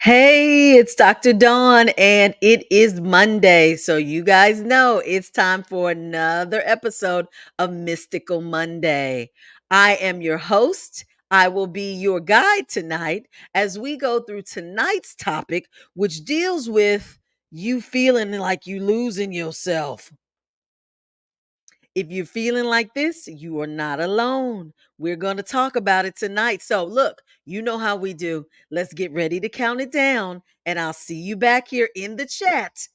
Hey, it's Dr. Dawn, and it is Monday. So, you guys know it's time for another episode of Mystical Monday. I am your host. I will be your guide tonight as we go through tonight's topic, which deals with you feeling like you losing yourself. If you're feeling like this, you are not alone. We're going to talk about it tonight. So, look, you know how we do. Let's get ready to count it down, and I'll see you back here in the chat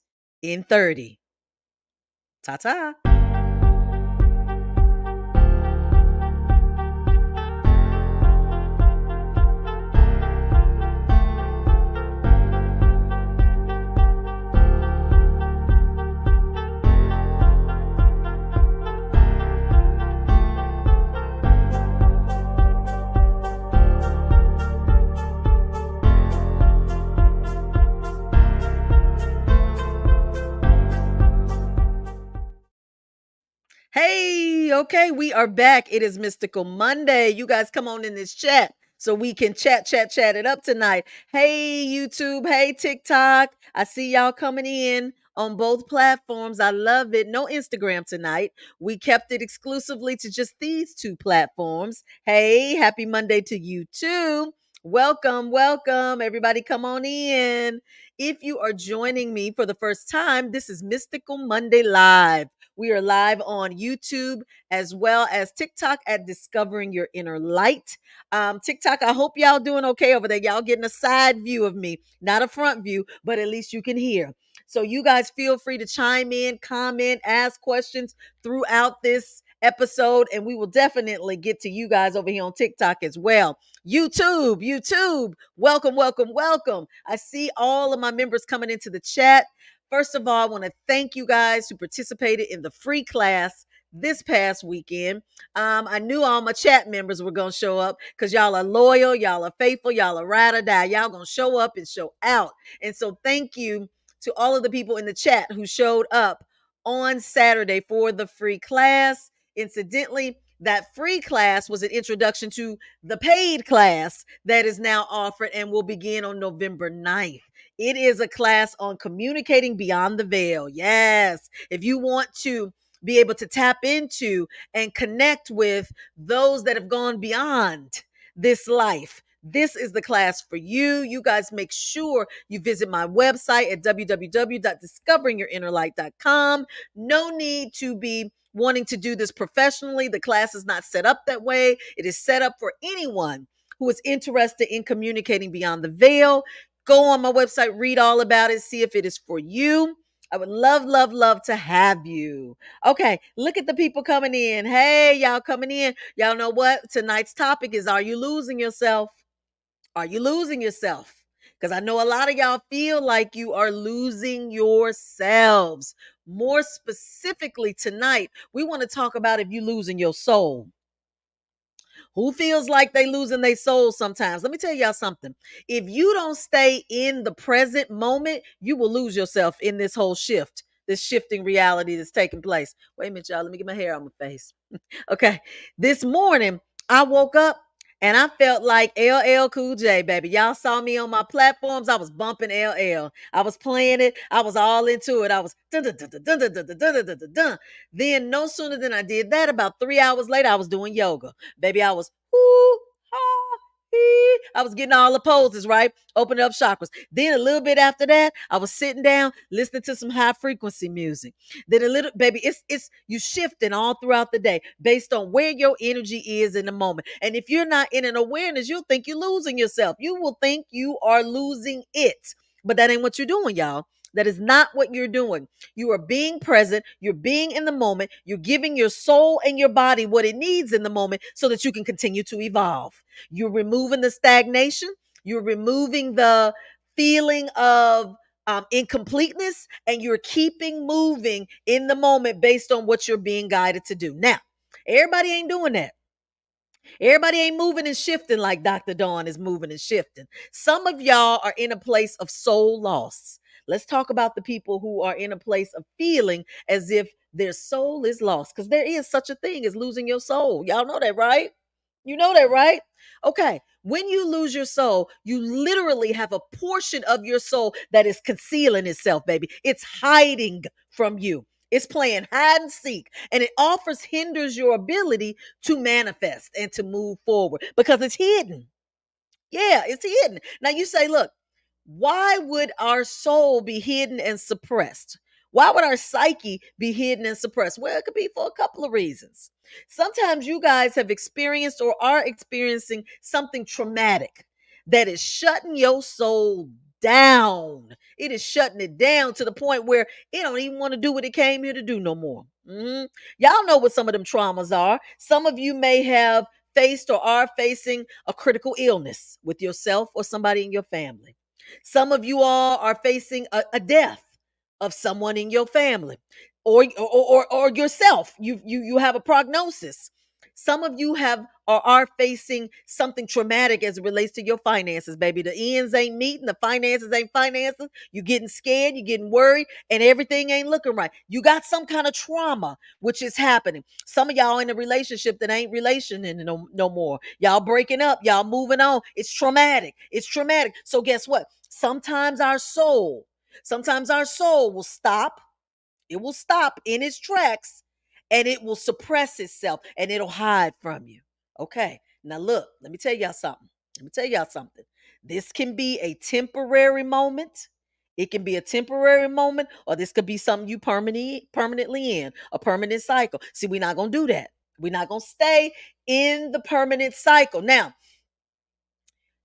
in 30. Ta ta. Hey, okay, we are back. It is Mystical Monday. You guys come on in this chat so we can chat it up tonight. Hey, YouTube. Hey, TikTok. I see y'all coming in on both platforms. I love it. No Instagram tonight. We kept it exclusively to just these two platforms. Hey, happy Monday to you too. Welcome, welcome. Everybody come on in. If you are joining me for the first time, this is Mystical Monday Live. We are live on YouTube as well as TikTok at Discovering Your Inner Light. TikTok, I hope y'all doing okay over there. Y'all getting a side view of me, not a front view, but at least you can hear. So you guys feel free to chime in, comment, ask questions throughout this episode, and we will definitely get to you guys over here on TikTok as well. YouTube, welcome, welcome, welcome. I see all of my members coming into the chat. First of all, I want to thank you guys who participated in the free class this past weekend. I knew all my chat members were going to show up because y'all are loyal, y'all are faithful, y'all are ride or die. Y'all going to show up and show out. And so thank you to all of the people in the chat who showed up on Saturday for the free class. Incidentally, that free class was an introduction to the paid class that is now offered and will begin on November 9th. It is a class on communicating beyond the veil. Yes. If you want to be able to tap into and connect with those that have gone beyond this life, this is the class for you. You guys make sure you visit my website at www.discoveringyourinnerlight.com. No need to be wanting to do this professionally. The class is not set up that way. It is set up for anyone who is interested in communicating beyond the veil. Go on my website, read all about it, see if it is for you. I would love, love, love to have you. Okay, look at the people coming in. Hey, y'all coming in. Y'all know what? Tonight's topic is, are you losing yourself? Are you losing yourself? Because I know a lot of y'all feel like you are losing yourselves. More specifically, tonight, we want to talk about if you're losing your soul. Who feels like they losing their soul sometimes? Let me tell y'all something. If you don't stay in the present moment, you will lose yourself in this whole shift, this shifting reality that's taking place. Wait a minute, y'all. Let me get my hair on my face. Okay. This morning, I woke up and I felt like LL Cool J, baby. Y'all saw me on my platforms. I was bumping LL. I was playing it. I was all into it. I was dun dun dun dun dun dun dun dun dun dun dun dun. Then no sooner than I did that, about 3 hours later, I was doing yoga. Baby, I was whoo, ha, I was getting all the poses, right? Opening up chakras. Then a little bit after that, I was sitting down, listening to some high frequency music. Then a little, baby, it's you shifting all throughout the day based on where your energy is in the moment. And if you're not in an awareness, you'll think you're losing yourself. You will think you are losing it. But that ain't what you're doing, y'all. That is not what you're doing. You are being present. You're being in the moment. You're giving your soul and your body what it needs in the moment so that you can continue to evolve. You're removing the stagnation. You're removing the feeling of incompleteness, and you're keeping moving in the moment based on what you're being guided to do. Now, everybody ain't doing that. Everybody ain't moving and shifting like Dr. Dawn is moving and shifting. Some of y'all are in a place of soul loss. Let's talk about the people who are in a place of feeling as if their soul is lost, because there is such a thing as losing your soul. Y'all know that, right? You know that, right? Okay. When you lose your soul, you literally have a portion of your soul that is concealing itself, baby. It's hiding from you. It's playing hide and seek, and it offers hinders your ability to manifest and to move forward because it's hidden. Yeah, it's hidden. Now you say, look, why would our soul be hidden and suppressed? Why would our psyche be hidden and suppressed? Well, it could be for a couple of reasons. Sometimes you guys have experienced or are experiencing something traumatic that is shutting your soul down. It is shutting it down to the point where it don't even want to do what it came here to do no more. Y'all know what some of them traumas are. Some of you may have faced or are facing a critical illness with yourself or somebody in your family. Some of you all are facing a death of someone in your family or yourself. You have a prognosis. Some of you have or are facing something traumatic as it relates to your finances, baby. The ends ain't meeting, the finances ain't finances. You getting scared, you getting worried, and everything ain't looking right. You got some kind of trauma which is happening. Some of y'all in a relationship that ain't relationing no more. Y'all breaking up, y'all moving on. It's traumatic. It's traumatic. So guess what? Sometimes our soul will stop. It will stop in its tracks and it will suppress itself and it'll hide from you. Okay. Now look, let me tell y'all something. Let me tell y'all something. This can be a temporary moment. It can be a temporary moment, or this could be something you permanently in, a permanent cycle. See, we're not gonna do that. We're not gonna stay in the permanent cycle. Now,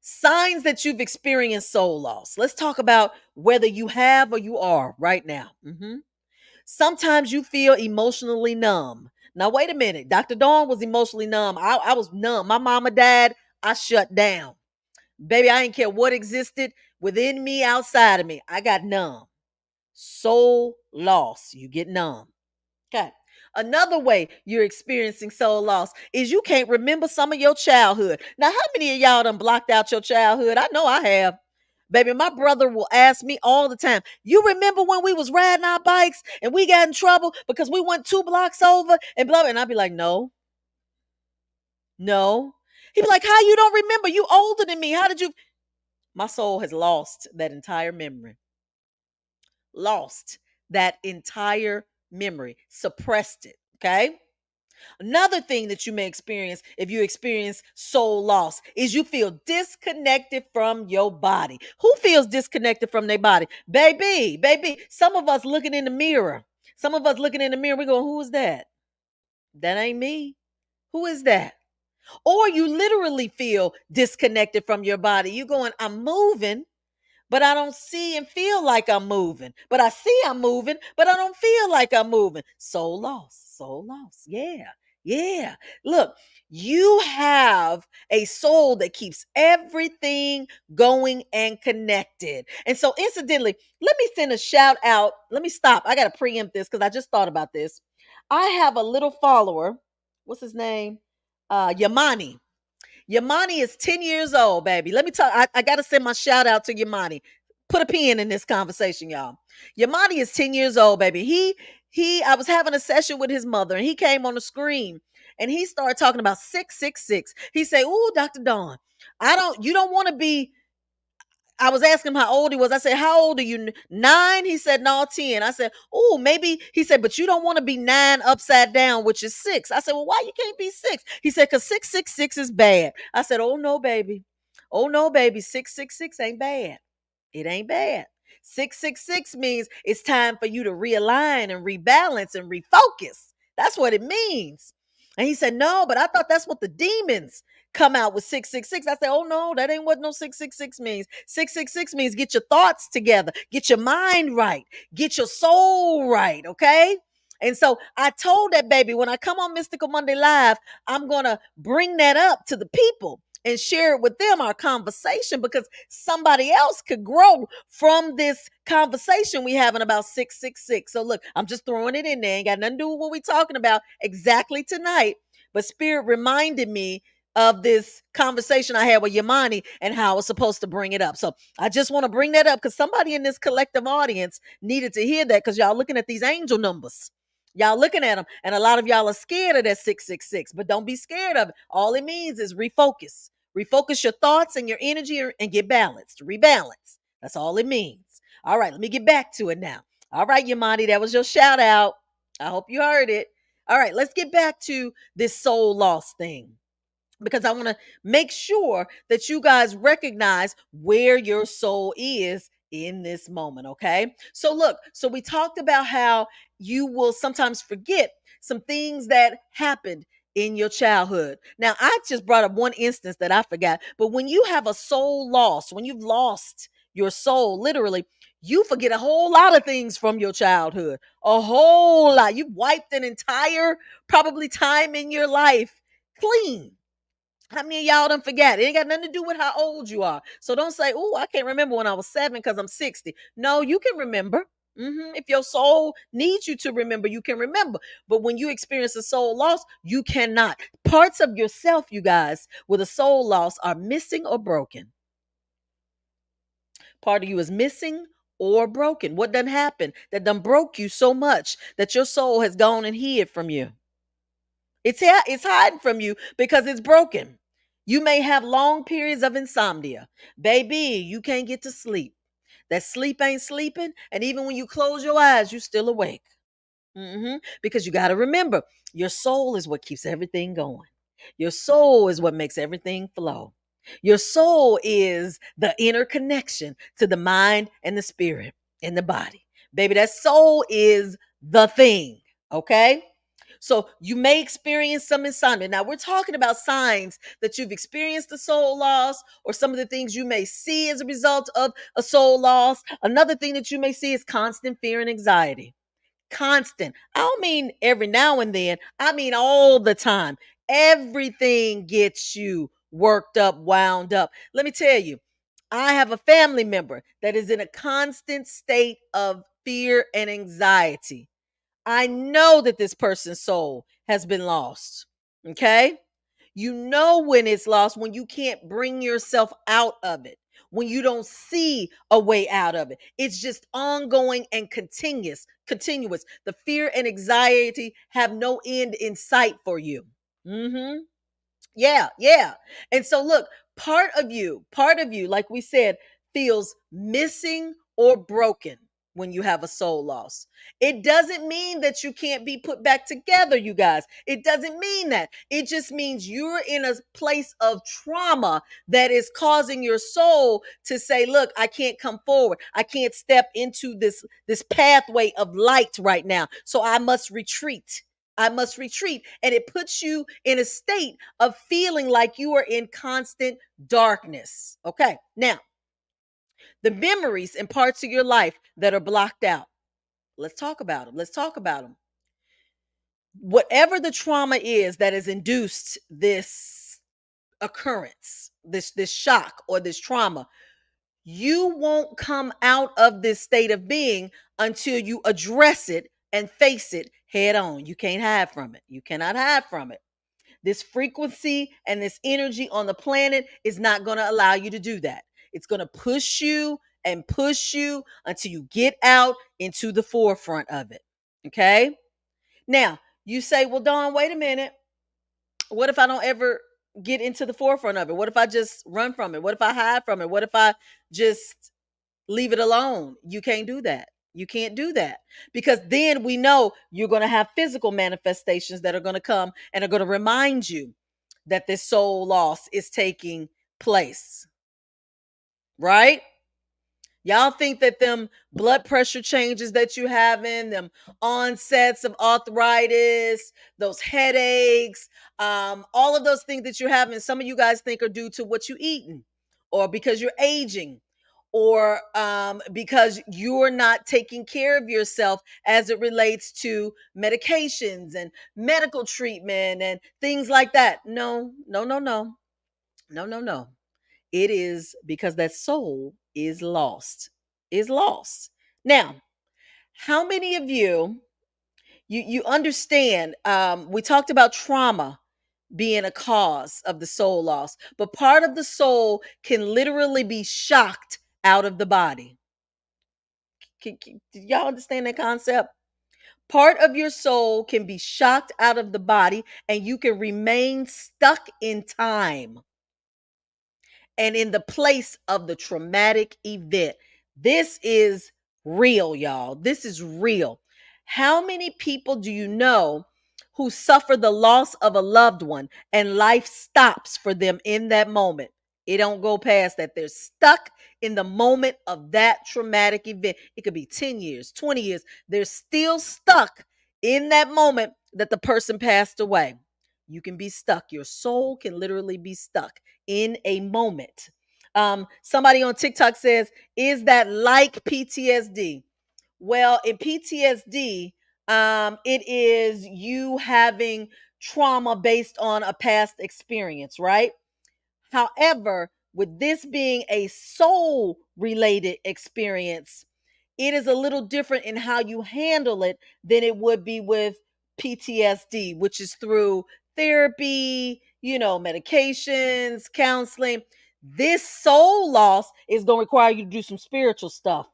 signs that you've experienced soul loss. Let's talk about whether you have or you are right now. Sometimes you feel emotionally numb. Now, wait a minute. Dr. Dawn was emotionally numb. I was numb. My mama died. I shut down. Baby, I didn't care what existed within me, outside of me. I got numb. Soul loss. You get numb. Okay. Another way you're experiencing soul loss is you can't remember some of your childhood. Now, how many of y'all done blocked out your childhood? I know I have. Baby, my brother will ask me all the time, you remember when we was riding our bikes and we got in trouble because we went 2 blocks over and blah, blah. And I'd be like, no, no. He'd be like, how you don't remember? You older than me. How did you? My soul has lost that entire memory. Lost that entire memory. Suppressed it. Okay. Another thing that you may experience if you experience soul loss is you feel disconnected from your body. Who feels disconnected from their body? Baby. Some of us looking in the mirror. Some of us looking in the mirror, we go, who is that? That ain't me. Who is that? Or you literally feel disconnected from your body. You going, I'm moving, but I don't see and feel like I'm moving. But I see I'm moving, but I don't feel like I'm moving. Soul loss, soul loss. Yeah, yeah. Look, you have a soul that keeps everything going and connected. And so, incidentally, let me send a shout out. Let me stop. I got to preempt this because I just thought about this. I have a little follower. What's his name? Yamani. Yamani is 10 years old, baby. Let me tell I got to send my shout out to Yamani. Put a pin in this conversation, y'all. Yamani is 10 years old, baby. I was having a session with his mother and he came on the screen and he started talking about 666. He said, "Ooh, Dr. Dawn, you don't want to be." I was asking him how old he was. I said, "How old are you? 9?" He said, "No, 10." I said, "Oh, maybe." He said, "But you don't want to be 9 upside down, which is 6." I said, "Well, why you can't be 6?" He said, "Because 666 is bad." I said, "Oh no, baby. Oh no, baby. 666 ain't bad. It ain't bad. 666 means it's time for you to realign and rebalance and refocus. That's what it means." And he said, "No, but I thought that's what the demons come out with 666." I said, "Oh no, that ain't what no 666 means. 666 means get your thoughts together, get your mind right, get your soul right, okay?" And so I told that baby when I come on Mystical Monday Live, I'm going to bring that up to the people and share it with them, our conversation, because somebody else could grow from this conversation we having about 666. So look, I'm just throwing it in there. Ain't got nothing to do with what we're talking about exactly tonight. But Spirit reminded me of this conversation I had with Yamani and how I was supposed to bring it up. So I just want to bring that up because somebody in this collective audience needed to hear that because y'all looking at these angel numbers. Y'all looking at them, and a lot of y'all are scared of that 666, but don't be scared of it. All it means is refocus. Refocus your thoughts and your energy and get balanced. Rebalance. That's all it means. All right, let me get back to it now. All right, Yamani, that was your shout out. I hope you heard it. All right, let's get back to this soul loss thing, because I want to make sure that you guys recognize where your soul is in this moment. Okay. So, look, so we talked about how you will sometimes forget some things that happened in your childhood. Now, I just brought up one instance that I forgot, but when you have a soul loss, when you've lost your soul, literally, you forget a whole lot of things from your childhood, a whole lot. You've wiped an entire, probably, time in your life clean. How many of y'all don't forget? It ain't got nothing to do with how old you are. So don't say, "Oh, I can't remember when I was 7 because I'm 60." No, you can remember. If your soul needs you to remember, you can remember. But when you experience a soul loss, you cannot. Parts of yourself, you guys, with a soul loss are missing or broken. Part of you is missing or broken. What done happened that done broke you so much that your soul has gone and hid from you? It's hiding from you because it's broken. You may have long periods of insomnia. Baby, you can't get to sleep. That sleep ain't sleeping. And even when you close your eyes, you still awake. Because you got to remember, your soul is what keeps everything going. Your soul is what makes everything flow. Your soul is the inner connection to the mind and the spirit and the body. Baby, that soul is the thing. Okay. So you may experience some insomnia. Now, we're talking about signs that you've experienced a soul loss, or some of the things you may see as a result of a soul loss. Another thing that you may see is constant fear and anxiety. Constant. I don't mean every now and then, I mean all the time. Everything gets you worked up, wound up. Let me tell you, I have a family member that is in a constant state of fear and anxiety. I know that this person's soul has been lost. Okay. You know when it's lost, when you can't bring yourself out of it, when you don't see a way out of it. It's just ongoing and continuous. The fear and anxiety have no end in sight for you. Hmm. Yeah, yeah. And so look, part of you, like we said, feels missing or broken when you have a soul loss. It doesn't mean that you can't be put back together, you guys. It doesn't mean that. It just means you're in a place of trauma that is causing your soul to say, "Look, I can't come forward. I can't step into this pathway of light right now. So I must retreat." I must retreat. And it puts you in a state of feeling like you are in constant darkness. Okay. Now, the memories and parts of your life that are blocked out. Let's talk about them. Let's talk about them. Whatever the trauma is that has induced this occurrence, this shock or this trauma, you won't come out of this state of being until you address it and face it head on. You can't hide from it. You cannot hide from it. This frequency and this energy on the planet is not going to allow you to do that. It's going to push you and push you until you get out into the forefront of it. Okay. Now, you say, "Well, Dawn, wait a minute. What if I don't ever get into the forefront of it? What if I just run from it? What if I hide from it? What if I just leave it alone?" You can't do that. You can't do that, because then we know you're going to have physical manifestations that are going to come and are going to remind you that this soul loss is taking place, right? Y'all think that them blood pressure changes that you having, them onsets of arthritis, those headaches, all of those things that you're having, some of you guys think are due to what you eating, or because you're aging, or because you're not taking care of yourself as it relates to medications and medical treatment and things like that. No, no, no, no, no, no, no. It is because that soul is lost. Is lost. Now, how many of you understand, we talked about trauma being a cause of the soul loss, but part of the soul can literally be shocked out of the body. Do y'all understand that concept? Part of your soul can be shocked out of the body and you can remain stuck in time and in the place of the traumatic event. This is real, y'all. This is real. How many people do you know who suffer the loss of a loved one and life stops for them in that moment? It don't go past that. They're stuck in the moment of that traumatic event. It could be 10 years, 20 years. They're still stuck in that moment that the person passed away. You can be stuck. Your soul can literally be stuck in a moment. Somebody on TikTok says, is that like PTSD? Well, in PTSD, it is you having trauma based on a past experience, right? However, with this being a soul related experience, it is a little different in how you handle it than it would be with PTSD, which is through therapy, medications, counseling. This soul loss is going to require you to do some spiritual stuff.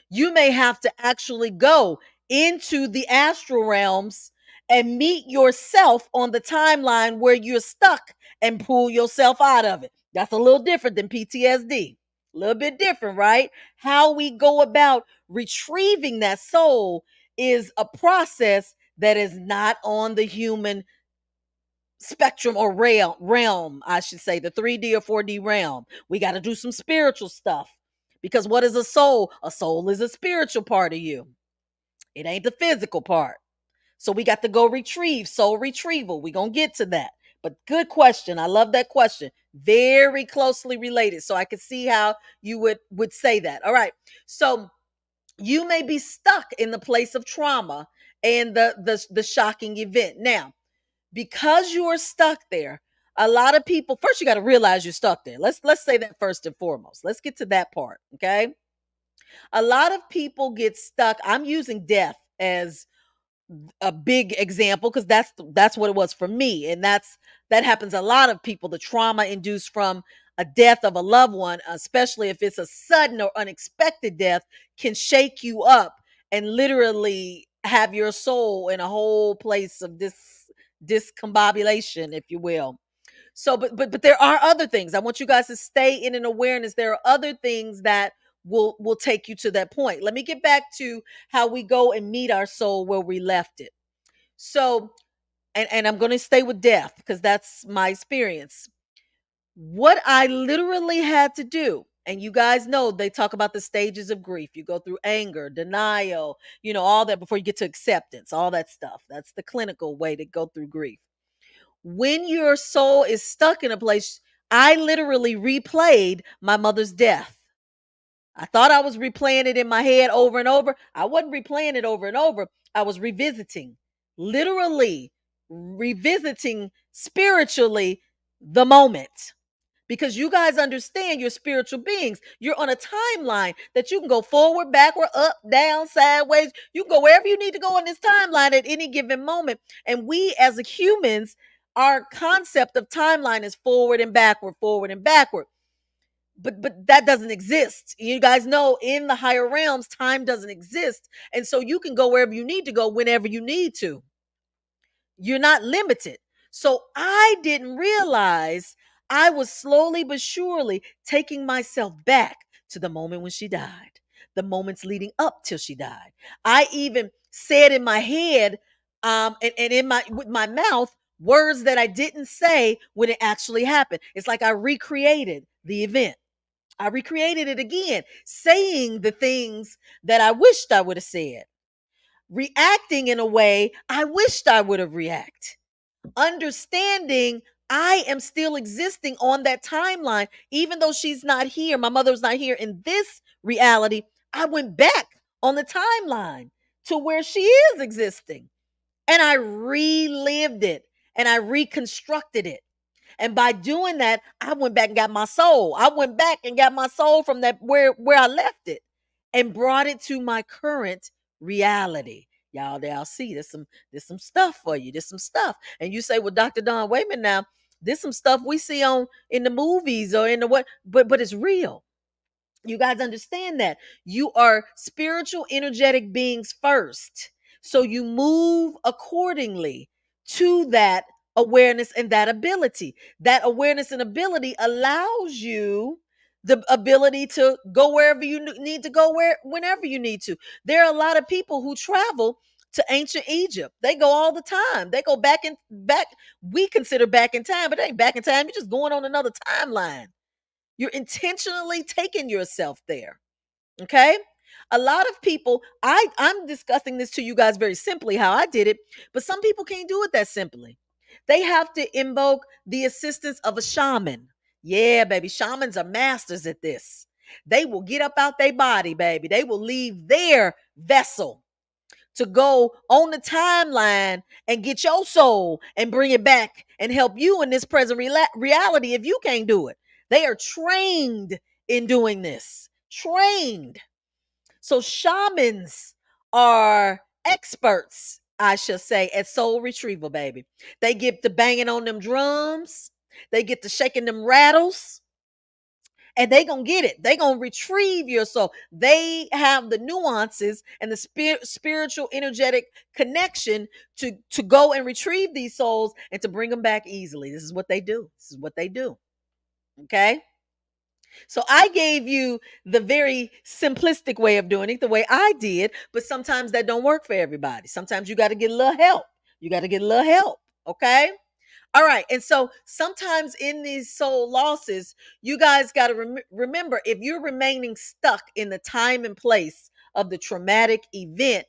You may have to actually go into the astral realms and meet yourself on the timeline where you're stuck and pull yourself out of it. That's a little different than PTSD. A little bit different, right? How we go about retrieving that soul is a process that is not on the human spectrum or realm, I should say, the 3D or 4D realm. We got to do some spiritual stuff. Because what is a soul? A soul is a spiritual part of you. It ain't the physical part. So we got to go retrieve, soul retrieval. We're going to get to that. But good question. I love that question. Very closely related. So I could see how you would say that. All right. So you may be stuck in the place of trauma and the shocking event. Now, because you're stuck there, a lot of people, first you got to realize you're stuck there. Let's say that first and foremost. Let's get to that part, okay? A lot of people get stuck. I'm using death as a big example because that's what it was for me, and that happens a lot of people. The trauma induced from a death of a loved one, especially if it's a sudden or unexpected death, can shake you up and literally have your soul in a whole place of discombobulation, if you will. So, but there are other things. I want you guys to stay in an awareness. There are other things that will take you to that point. Let me get back to how we go and meet our soul where we left it. So, and I'm going to stay with death because that's my experience. What I literally had to do, and you guys know they talk about the stages of grief. You go through anger, denial, all that before you get to acceptance, all that stuff. That's the clinical way to go through grief. When your soul is stuck in a place, I literally replayed my mother's death. I thought I was replaying it in my head over and over. I wasn't replaying it over and over. I was revisiting, literally revisiting spiritually the moment. Because you guys understand you're spiritual beings. You're on a timeline that you can go forward, backward, up, down, sideways. You can go wherever you need to go on this timeline at any given moment. And we as humans, our concept of timeline is forward and backward, forward and backward. But that doesn't exist. You guys know in the higher realms, time doesn't exist. And so you can go wherever you need to go whenever you need to. You're not limited. So I didn't realize I was slowly but surely taking myself back to the moment when she died, the moments leading up till she died. I even said in my head, and in my with my mouth, words that I didn't say when it actually happened. It's like I recreated the event. I recreated it again, saying the things that I wished I would have said, reacting in a way I wished I would have reacted, understanding I am still existing on that timeline, even though she's not here. My mother's not here in this reality. I went back on the timeline to where she is existing and I relived it and I reconstructed it. And by doing that, I went back and got my soul. I went back and got my soul from that where I left it and brought it to my current reality. Y'all see there's some stuff for you. There's some stuff. And you say, well, Dr. Don, wait a minute now. There's some stuff we see on in the movies or in the what, but it's real. You guys understand that you are spiritual, energetic beings first. So you move accordingly to that awareness and that ability. That awareness and ability allows you the ability to go wherever you need to go, whenever you need to. There are a lot of people who travel to ancient Egypt. They go all the time. They go back. We consider back in time, but it ain't back in time. You're just going on another timeline. You're intentionally taking yourself there. Okay? A lot of people, I'm discussing this to you guys very simply how I did it, but some people can't do it that simply. They have to invoke the assistance of a shaman. Yeah, baby, shamans are masters at this. They will get up out their body, baby. They will leave their vessel to go on the timeline and get your soul and bring it back and help you in this present reality if you can't do it. They are trained in doing this. Trained. So shamans are experts, I should say, at soul retrieval, baby. They get to banging on them drums. They get to shaking them rattles, and they gonna get it. They gonna retrieve your soul. They have the nuances and the spiritual energetic connection to go and retrieve these souls and to bring them back easily. This is what they do. This is what they do. Okay. So I gave you the very simplistic way of doing it, the way I did, but sometimes that don't work for everybody. Sometimes you got to get a little help. You got to get a little help. Okay. All right. And so sometimes in these soul losses, you guys got to remember, if you're remaining stuck in the time and place of the traumatic event,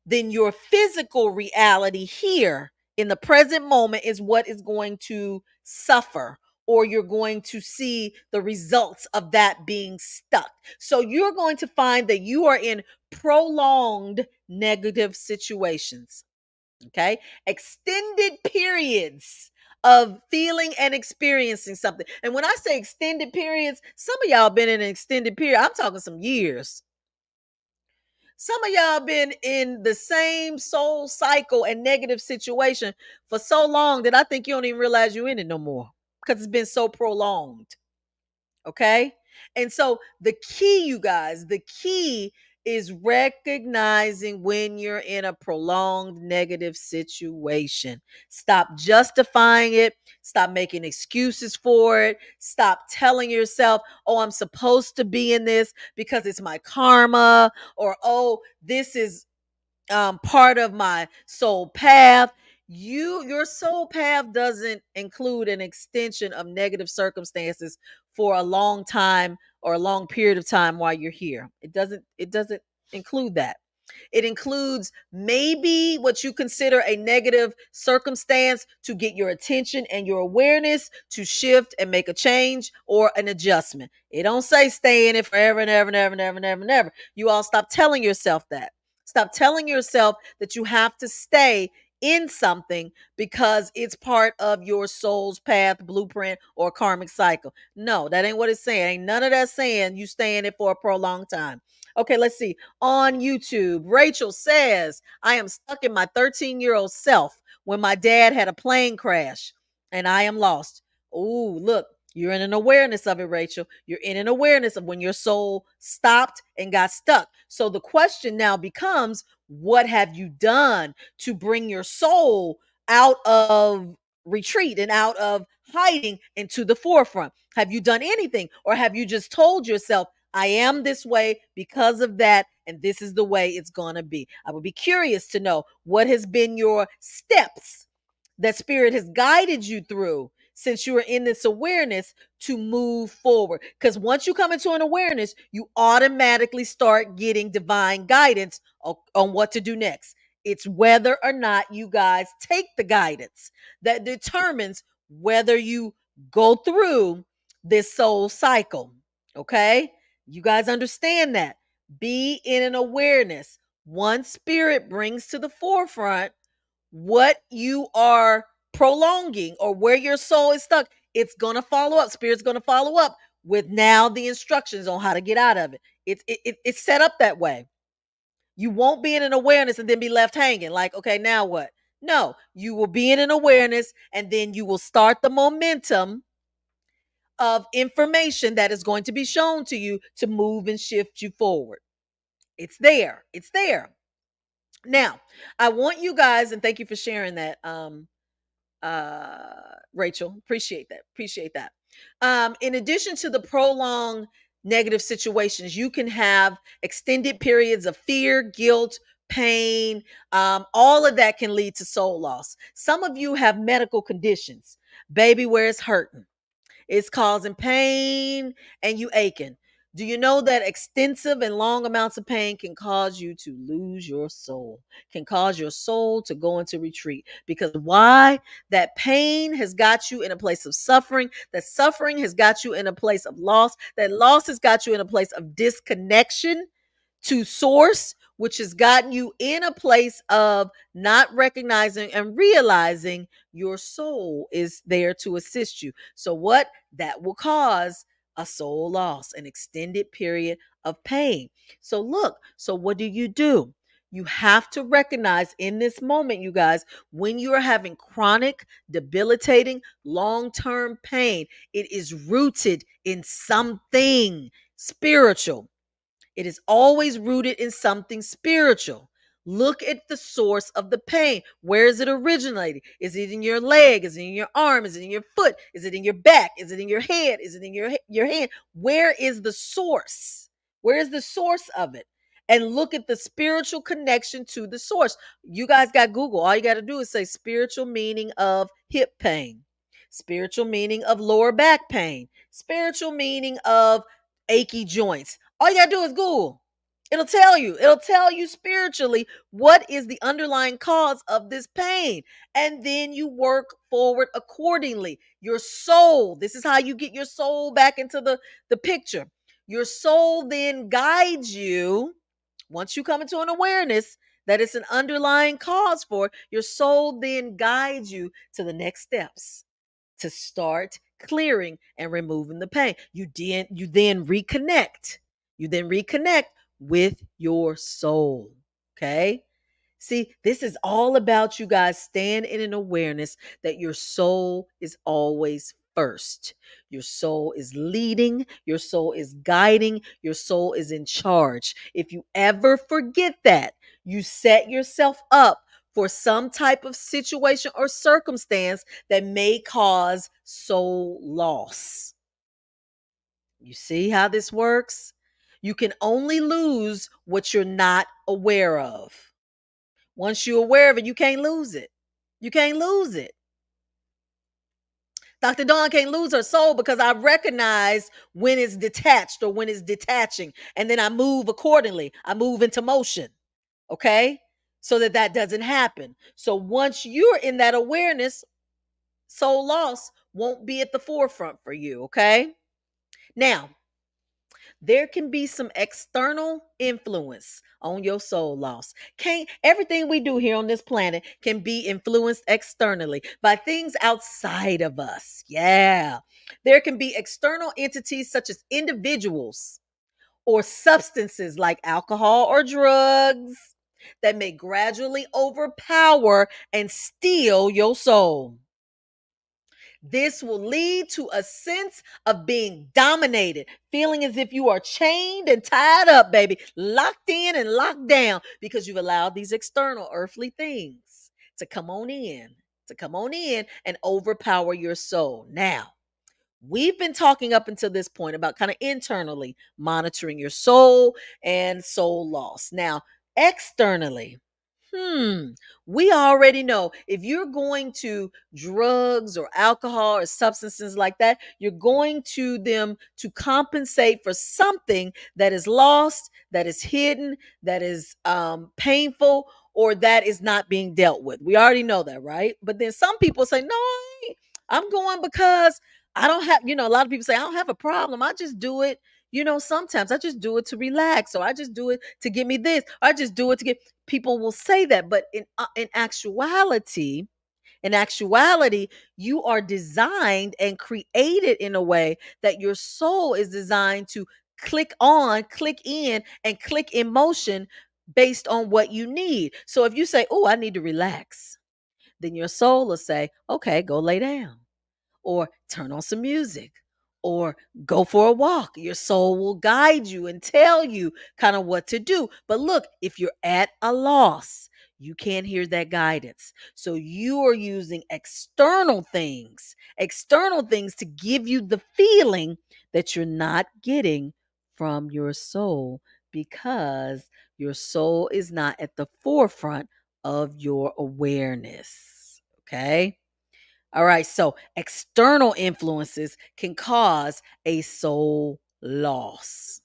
then your physical reality here in the present moment is what is going to suffer, or you're going to see the results of that being stuck. So you're going to find that you are in prolonged negative situations. Okay. Extended periods of feeling and experiencing something. And when I say extended periods, some of y'all been in an extended period. I'm talking some years. Some of y'all been in the same soul cycle and negative situation for so long that I think you don't even realize you're in it no more because it's been so prolonged. Okay. And so the key, you guys, the key is recognizing when you're in a prolonged negative situation. Stop justifying it. Stop making excuses for it. Stop telling yourself, oh, I'm supposed to be in this because it's my karma, or oh, this is part of my soul path. Your soul path doesn't include an extension of negative circumstances for a long time or a long period of time while you're here. It doesn't include that. It includes maybe what you consider a negative circumstance to get your attention and your awareness to shift and make a change or an adjustment. It don't say stay in it forever and ever and ever and ever and ever and ever. You all stop telling yourself that. Stop telling yourself that you have to stay in something because it's part of your soul's path, blueprint, or karmic cycle. No, that ain't what it's saying. Ain't none of that saying you stay in it for a prolonged time. Okay, let's see. On YouTube, Rachel says, I am stuck in my 13-year-old self when my dad had a plane crash and I am lost. Oh, look, you're in an awareness of it, Rachel. You're in an awareness of when your soul stopped and got stuck. So the question now becomes, what have you done to bring your soul out of retreat and out of hiding into the forefront? Have you done anything? Or have you just told yourself, I am this way because of that, and this is the way it's going to be? I would be curious to know what has been your steps that spirit has guided you through since you are in this awareness to move forward. Because once you come into an awareness, you automatically start getting divine guidance on what to do next. It's whether or not you guys take the guidance that determines whether you go through this soul cycle. Okay? You guys understand that. Be in an awareness. One spirit brings to the forefront what you are prolonging or where your soul is stuck. It's going to follow up. Spirit's going to follow up with now the instructions on how to get out of it. It's set up that way. You won't be in an awareness and then be left hanging like, okay, now what? No, you will be in an awareness and then you will start the momentum of information that is going to be shown to you to move and shift you forward. It's there. It's there. Now, I want you guys, and thank you for sharing that, Rachel. Appreciate that. In addition to the prolonged negative situations, you can have extended periods of fear, guilt, pain. All of that can lead to soul loss. Some of you have medical conditions, baby, where it's hurting, it's causing pain and you aching. Do you know that extensive and long amounts of pain can cause you to lose your soul? Can cause your soul to go into retreat. Because why? That pain has got you in a place of suffering. That suffering has got you in a place of loss. That loss has got you in a place of disconnection to source, which has gotten you in a place of not recognizing and realizing your soul is there to assist you. So, what that will cause a soul loss, an extended period of pain. So, look, so what do? You have to recognize in this moment, you guys, when you are having chronic, debilitating, long term pain, it is rooted in something spiritual. It is always rooted in something spiritual. Look at the source of the pain. Where is it originating? Is it in your leg? Is it in your arm? Is it in your foot? Is it in your back? Is it in your head? Is it in your hand? Where is the source? Where is the source of it? And look at the spiritual connection to the source. You guys got Google. All you got to do is say spiritual meaning of hip pain, spiritual meaning of lower back pain, spiritual meaning of achy joints. All you gotta do is Google. It'll tell you. It'll tell you spiritually what is the underlying cause of this pain. And then you work forward accordingly. Your soul, this is how you get your soul back into the picture. Your soul then guides you, once you come into an awareness that it's an underlying cause for it, your soul then guides you to the next steps to start clearing and removing the pain. You then reconnect. You then reconnect with your soul. Okay? See, this is all about you guys staying in an awareness that your soul is always first. Your soul is leading, your soul is guiding, your soul is in charge. If you ever forget that, you set yourself up for some type of situation or circumstance that may cause soul loss. You see how this works? You can only lose what you're not aware of. Once you're aware of it, you can't lose it. You can't lose it. Dr. Dawn can't lose her soul because I recognize when it's detached or when it's detaching. And then I move accordingly. I move into motion. Okay. So that that doesn't happen. So once you're in that awareness, soul loss won't be at the forefront for you. Okay. Now, there can be some external influence on your soul loss. Can't everything we do here on this planet can be influenced externally by things outside of us. Yeah. There can be external entities such as individuals or substances like alcohol or drugs that may gradually overpower and steal your soul. This will lead to a sense of being dominated, feeling as if you are chained and tied up, baby, locked in and locked down because you've allowed these external earthly things to come on in and overpower your soul. Now, we've been talking up until this point about kind of internally monitoring your soul and soul loss. Now, externally, Hmm. We already know if you're going to drugs or alcohol or substances like that, you're going to them to compensate for something that is lost, that is hidden, that is painful, or that is not being dealt with. We already know that, right? But then some people say, no, I'm going because I don't have, a lot of people say, I don't have a problem. I just do it. Sometimes I just do it to relax, or I just do it to give me this, or I just do it to get people will say that, but in actuality, you are designed and created in a way that your soul is designed to click on, click in, and click in motion based on what you need. So if you say, oh, I need to relax, then your soul will say, okay, go lay down or turn on some music or go for a walk. Your soul will guide you and tell you kind of what to do. But look, if you're at a loss, You can't hear that guidance. So you are using external things to give you the feeling that you're not getting from your soul because your soul is not at the forefront of your awareness. Okay. All right. So external influences can cause a soul loss.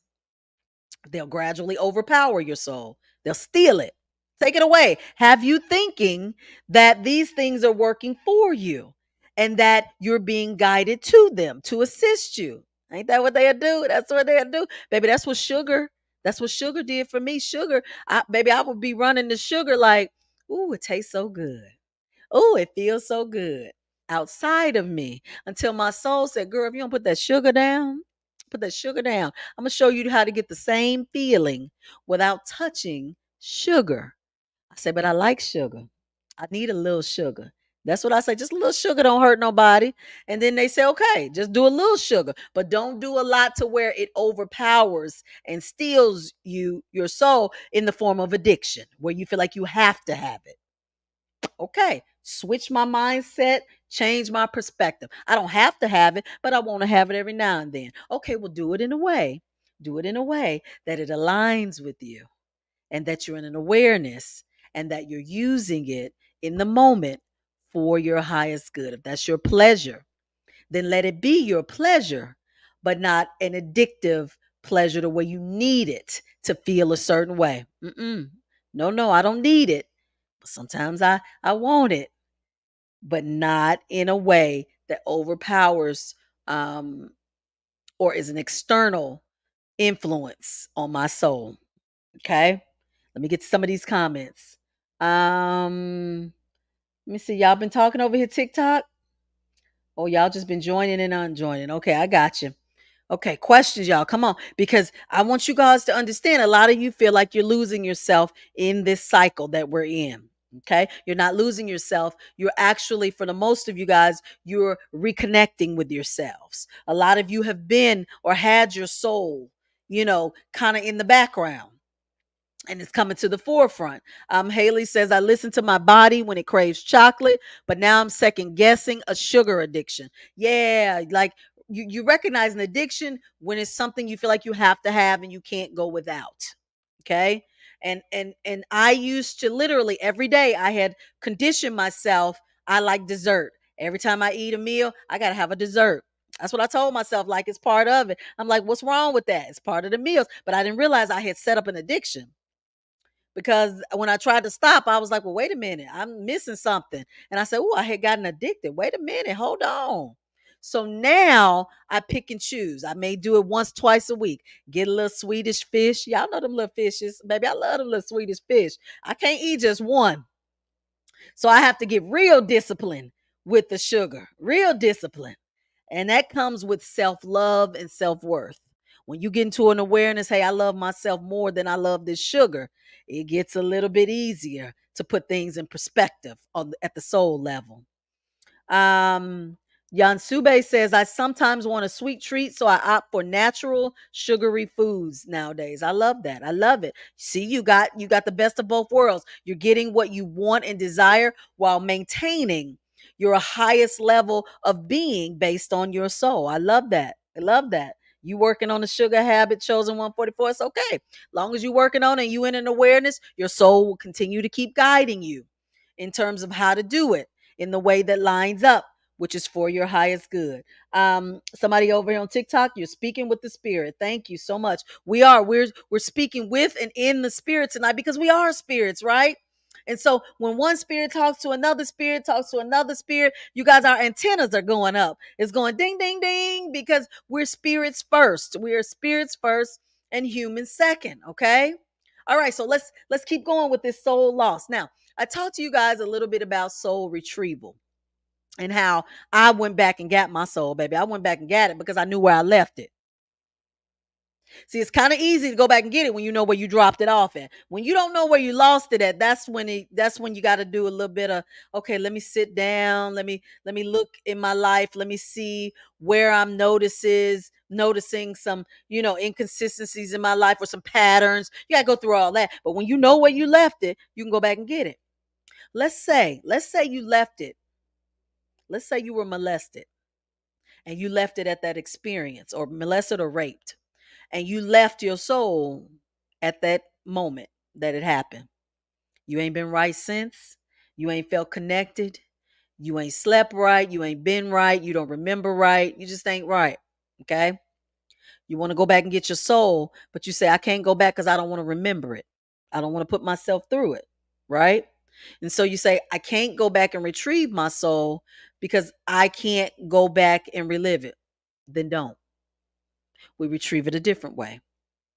They'll gradually overpower your soul. They'll steal it, take it away, have you thinking that these things are working for you and that you're being guided to them to assist you. Ain't that what they'll do? That's what they'll do. Baby, that's what sugar did for me. Sugar, I would be running the sugar like, ooh, it tastes so good. Oh, it feels so good outside of me until my soul said, girl, if you don't put that sugar down, put that sugar down. I'm going to show you how to get the same feeling without touching sugar. I said, but I like sugar. I need a little sugar. That's what I say. Just a little sugar don't hurt nobody. And then they say, okay, just do a little sugar, but don't do a lot to where it overpowers and steals your soul in the form of addiction, where you feel like you have to have it. Okay, switch my mindset, change my perspective. I don't have to have it, but I want to have it every now and then. Okay, well, do it in a way that it aligns with you and that you're in an awareness and that you're using it in the moment for your highest good. If that's your pleasure, then let it be your pleasure, but not an addictive pleasure the way you need it to feel a certain way. No, no, I don't need it. But sometimes I want it, but not in a way that overpowers um, or is an external influence on my soul. Okay. Let me get to some of these comments. Let me see. Y'all been talking over here, TikTok? Oh, y'all just been joining and unjoining. Okay, I got you. Okay, questions, y'all. Come on. Because I want you guys to understand a lot of you feel like you're losing yourself in this cycle that we're in. Okay. You're not losing yourself. You're actually, for the most of you guys, you're reconnecting with yourselves. A lot of you have been or had your soul, kind of in the background and it's coming to the forefront. Haley says, I listen to my body when it craves chocolate, but now I'm second guessing a sugar addiction. Yeah, like you recognize an addiction when it's something you feel like you have to have and you can't go without. Okay. And I used to literally every day I had conditioned myself. I like dessert. Every time I eat a meal, I gotta have a dessert. That's what I told myself, like it's part of it. I'm like, what's wrong with that? It's part of the meals. But I didn't realize I had set up an addiction because when I tried to stop, I was like, well, wait a minute, I'm missing something. And I said, oh, I had gotten addicted. Wait a minute, hold on. So now I pick and choose. I may do it once, twice a week. Get a little Swedish fish. Y'all know them little fishes. Baby, I love them little Swedish fish. I can't eat just one. So I have to get real discipline with the sugar, real discipline. And that comes with self love and self worth. When you get into an awareness, hey, I love myself more than I love this sugar, it gets a little bit easier to put things in perspective at the soul level. Um, Yansube says, I sometimes want a sweet treat, so I opt for natural sugary foods nowadays. I love that. I love it. See, you got the best of both worlds. You're getting what you want and desire while maintaining your highest level of being based on your soul. I love that. I love that. You working on the sugar habit, chosen 144. It's okay. Long as you working on it and you in an awareness, your soul will continue to keep guiding you in terms of how to do it in the way that lines up, which is for your highest good. Somebody over here on TikTok, you're speaking with the spirit. Thank you so much. We're speaking with and in the spirit tonight because we are spirits, right? And so when one spirit talks to another spirit, talks to another spirit, you guys, our antennas are going up. It's going ding, ding, ding, because we're spirits first. We are spirits first and humans second. Okay. All right. So let's keep going with this soul loss. Now, I talked to you guys a little bit about soul retrieval and how I went back and got my soul, baby. I went back and got it because I knew where I left it. See, it's kind of easy to go back and get it when you know where you dropped it off at. When you don't know where you lost it at, that's when you got to do a little bit of, okay, let me sit down, let me look in my life, let me see where I'm noticing some, inconsistencies in my life or some patterns. You got to go through all that. But when you know where you left it, you can go back and get it. Let's say you left it. Let's say you were molested and you left it at that experience, or molested or raped, and you left your soul at that moment that it happened. You ain't been right since. You ain't felt connected. You ain't slept right. You ain't been right. You don't remember right. You just ain't right. Okay. You want to go back and get your soul, but you say, I can't go back because I don't want to remember it. I don't want to put myself through it. Right. And so you say, I can't go back and retrieve my soul because I can't go back and relive it. Then don't. We retrieve it a different way.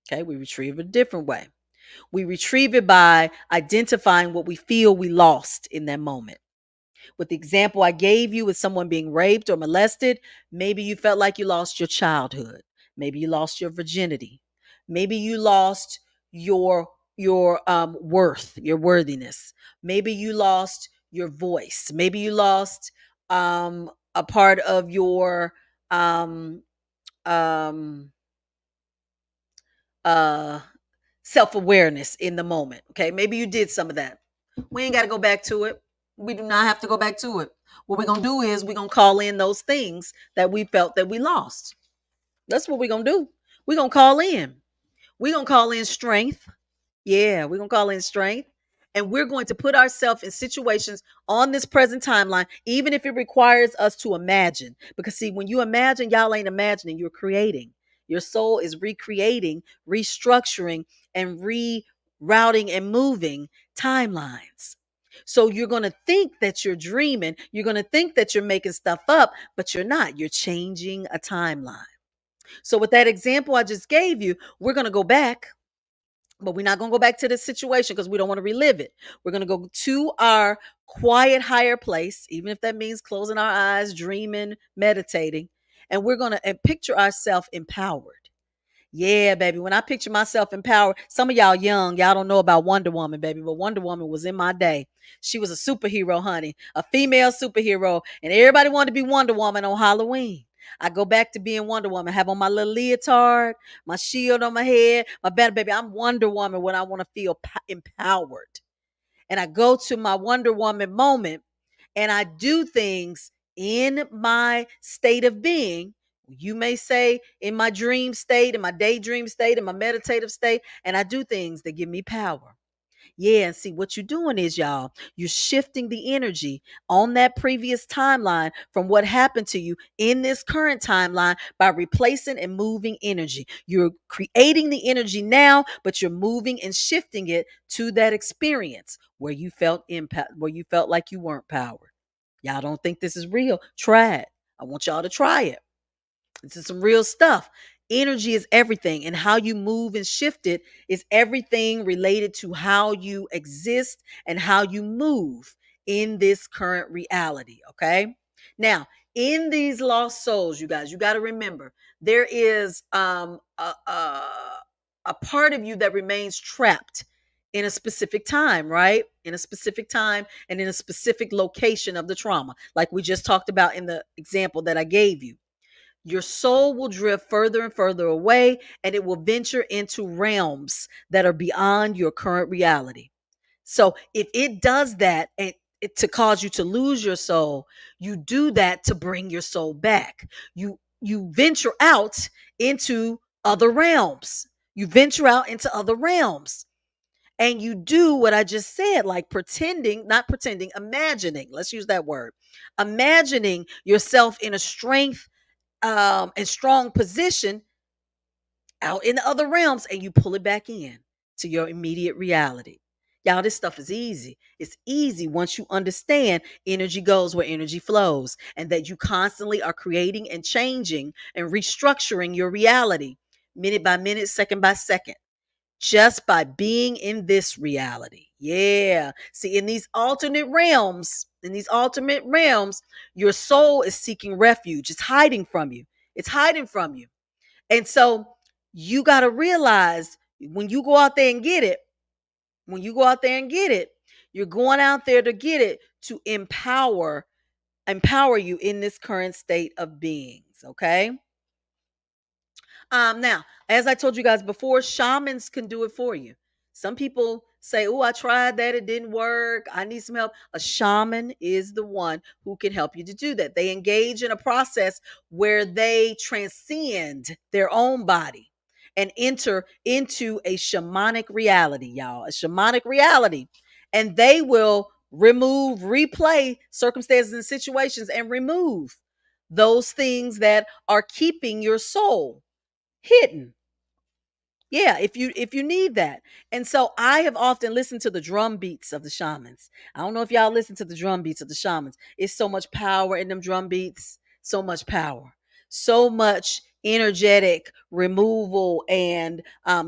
Okay. We retrieve it a different way. We retrieve it by identifying what we feel we lost in that moment. With the example I gave you with someone being raped or molested, maybe you felt like you lost your childhood. Maybe you lost your virginity. Maybe you lost your worth, your worthiness. Maybe you lost your voice. Maybe you lost a part of your um um uh self-awareness in the moment. Okay, maybe you did some of that. We ain't got to go back to it. We do not have to go back to it. What we're gonna do is we're gonna call in those things that we felt that we lost. That's what we're gonna do. We're gonna call in. We're gonna call in strength. Yeah, we're gonna call in strength. And we're going to put ourselves in situations on this present timeline, even if it requires us to imagine. Because, see, when you imagine, y'all ain't imagining, you're creating. Your soul is recreating, restructuring, and rerouting and moving timelines. So you're going to think that you're dreaming. You're going to think that you're making stuff up, but you're not. You're changing a timeline. So, with that example I just gave you, we're going to go back, but we're not going to go back to this situation because we don't want to relive it. We're going to go to our quiet higher place, even if that means closing our eyes, dreaming, meditating, and we're going to picture ourselves empowered. Yeah, baby. When I picture myself empowered, some of y'all young, y'all don't know about Wonder Woman, baby, but Wonder Woman was in my day. She was a superhero, honey, a female superhero, and everybody wanted to be Wonder Woman on Halloween. I go back to being Wonder Woman, have on my little leotard, my shield on my head, my banner, baby. I'm Wonder Woman when I want to feel empowered. And I go to my Wonder Woman moment and I do things in my state of being. You may say in my dream state, in my daydream state, in my meditative state, and I do things that give me power. Yeah, and see what you're doing is, y'all, you're shifting the energy on that previous timeline from what happened to you in this current timeline by replacing and moving energy. You're creating the energy now, but you're moving and shifting it to that experience where you felt impact, where you felt like you weren't powered. Y'all don't think this is real? Try it. I want y'all to try it. This is some real stuff. Energy is everything, and how you move and shift it is everything related to how you exist and how you move in this current reality. Okay. Now, in these lost souls, you guys, you got to remember there is a part of you that remains trapped in a specific time, right? In a specific time and in a specific location of the trauma, like we just talked about in the example that I gave you. Your soul will drift further and further away, and it will venture into realms that are beyond your current reality. So if it does that and to cause you to lose your soul, you do that to bring your soul back. You venture out into other realms. You venture out into other realms. And you do what I just said, like pretending, not pretending, imagining. Let's use that word. Imagining yourself in a strength and strong position out in the other realms, and you pull it back in to your immediate reality. Y'all, this stuff is easy. It's easy once you understand energy goes where energy flows, and that you constantly are creating and changing and restructuring your reality minute by minute, second by second, just by being in this reality. Yeah. See, in these alternate realms, your soul is seeking refuge. It's hiding from you. It's hiding from you. And so you got to realize when you go out there and get it, when you go out there and get it, you're going out there to get it to empower you in this current state of beings. Okay. Now, as I told you guys before, shamans can do it for you. Some people say, "Oh, I tried that, it didn't work. I need some help." A shaman is the one who can help you to do that. They engage in a process where they transcend their own body and enter into a shamanic reality, y'all, a shamanic reality. And they will remove, replay circumstances and situations and remove those things that are keeping your soul hidden. Yeah, if you need that. And so I have often listened to the drum beats of the shamans. I don't know if y'all listen to the drum beats of the shamans. It's so much power in them drum beats, so much power. So much energetic removal and